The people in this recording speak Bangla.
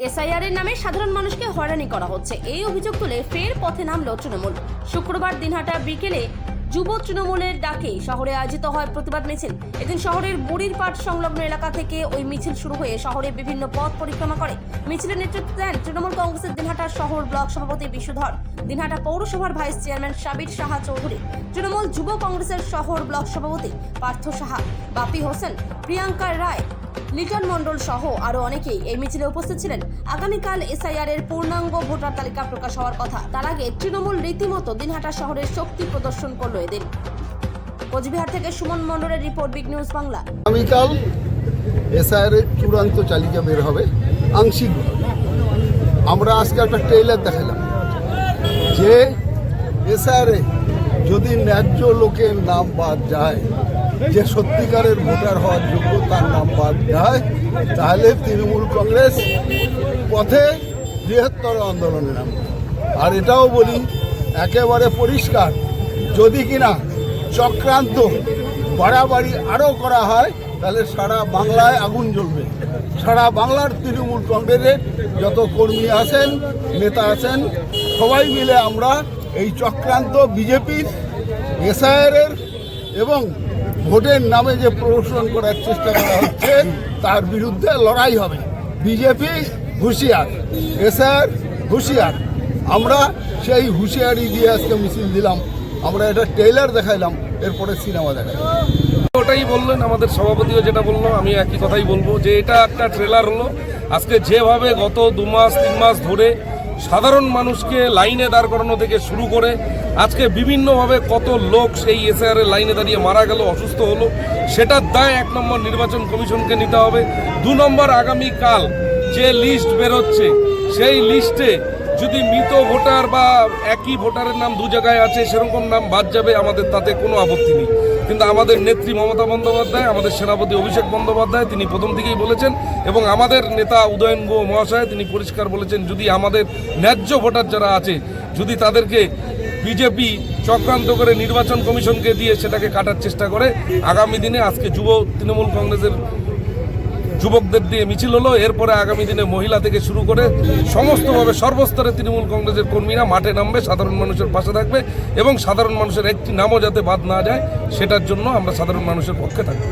এসআইআর এর নামে সাধারণ মানুষকে হয়রানি করা হচ্ছে, এই অভিযোগ তুলে ফের পথে নামল তৃণমূল। শুক্রবার দিনহাটা বিকেলে যুব তৃণমূলের ডাকে শহরে আয়োজিত হয় প্রতিবাদ মিছিল। এদিন শহরের বুড়ির পাট সংলগ্ন এলাকা থেকে ওই মিছিল শুরু হয়ে শহরে বিভিন্ন পথ পরিক্রমা করে। মিছিলের নেতৃত্ব দেন তৃণমূল কংগ্রেসের দিনহাটা শহর ব্লক সভাপতি বিশ্বধর, দিনহাটা পৌরসভার ভাইস চেয়ারম্যান সাবির সাহা চৌধুরী, তৃণমূল যুব কংগ্রেসের শহর ব্লক সভাপতি পার্থ সাহা, বাপি হোসেন, প্রিয়াঙ্কা রায়, লিটন মণ্ডল সহ আরো অনেকেই এই মিছিলে উপস্থিত ছিলেন। আগামীকাল এসআইআর এর পূর্ণাঙ্গ ভোটার তালিকা প্রকাশ হওয়ার কথা, তার আগে তৃণমূল রীতিমতো দিনহাটা শহরের শক্তি প্রদর্শন করলো এদিন। কোচবিহার থেকে সুমন মণ্ডলের রিপোর্ট, বিগ নিউজ বাংলা। আগামীকাল এসআইআর এর চূড়ান্ত তালিকা বের হবে আংশিকভাবে। আমরা আজকে একটা ট্রেইলার দেখালাম যে এসআইআর এ যদি ন্যায্য লোকের নাম বাদ যায়, যে সত্যিকারের ভোটার হওয়ার যোগ্য তার নাম বাদ যায়, তাহলে তৃণমূল কংগ্রেস পথে বৃহত্তর আন্দোলনে নামবে। আর এটাও বলি একেবারে পরিষ্কার, যদি কিনা চক্রান্ত বাড়াবাড়ি আরও করা হয় তাহলে সারা বাংলায় আগুন জ্বলবে। সারা বাংলার তৃণমূল কংগ্রেসের যত কর্মী আছেন, নেতা আছেন, সবাই মিলে আমরা এই চক্রান্ত বিজেপির এসআইআর এর এবং ভোটের নামে যে প্রহসন করার চেষ্টা করা হচ্ছে তার বিরুদ্ধে লড়াই হবে। বিজেপি হুঁশিয়ার, এসআইআর হুঁশিয়ার। আমরা সেই হুঁশিয়ারি দিয়ে আজকে মিছিল দিলাম। আমরা এটা ট্রেইলার দেখাইলাম, এরপরে সিনেমা দেখাইলাম। ওটাই বললেন আমাদের সভাপতিও, যেটা বললো আমি একই কথাই বলবো যে এটা একটা ট্রেলার হলো। আজকে যেভাবে গত 2 মাস 3 মাস ধরে সাধারণ মানুষকে লাইনে দাঁড় করানো থেকে শুরু করে আজকে বিভিন্নভাবে কত লোক সেই এসআইআর এর লাইনে দাঁড়িয়ে মারা গেল, অসুস্থ হলো, সেটার দায় 1 নম্বর নির্বাচন কমিশনকে নিতে হবে। 2 নম্বর আগামীকাল যে লিস্ট বেরোচ্ছে সেই লিস্টে যদি মৃত ভোটার বা একই ভোটারের নাম 2 জায়গায় আছে সেরকম নাম বাদ যাবে, আমাদের তাতে কোনো আপত্তি নেই। কিন্তু আমাদের নেত্রী মমতা বন্দ্যোপাধ্যায়, আমাদের সেনাপতি অভিষেক বন্দ্যোপাধ্যায় তিনি প্রথম থেকেই বলেছেন, এবং আমাদের নেতা উদয়ন গুহ মহাশয় তিনি পরিষ্কার বলেছেন, যদি আমাদের ন্যায্য ভোটার যারা আছে যদি তাদেরকে বিজেপি চক্রান্ত করে নির্বাচন কমিশনকে দিয়ে সেটাকে কাটার চেষ্টা করে, আগামী দিনে আজকে যুব তৃণমূল কংগ্রেসের যুবকদের দিয়ে মিছিল হলো, এরপরে আগামী দিনে মহিলা থেকে শুরু করে সমস্তভাবে সর্বস্তরে তৃণমূল কংগ্রেসের কর্মীরা মাঠে নামবে, সাধারণ মানুষের পাশে থাকবে এবং সাধারণ মানুষের একটি নামও যাতে বাদ না যায় সেটার জন্য আমরা সাধারণ মানুষের পক্ষে থাকবো।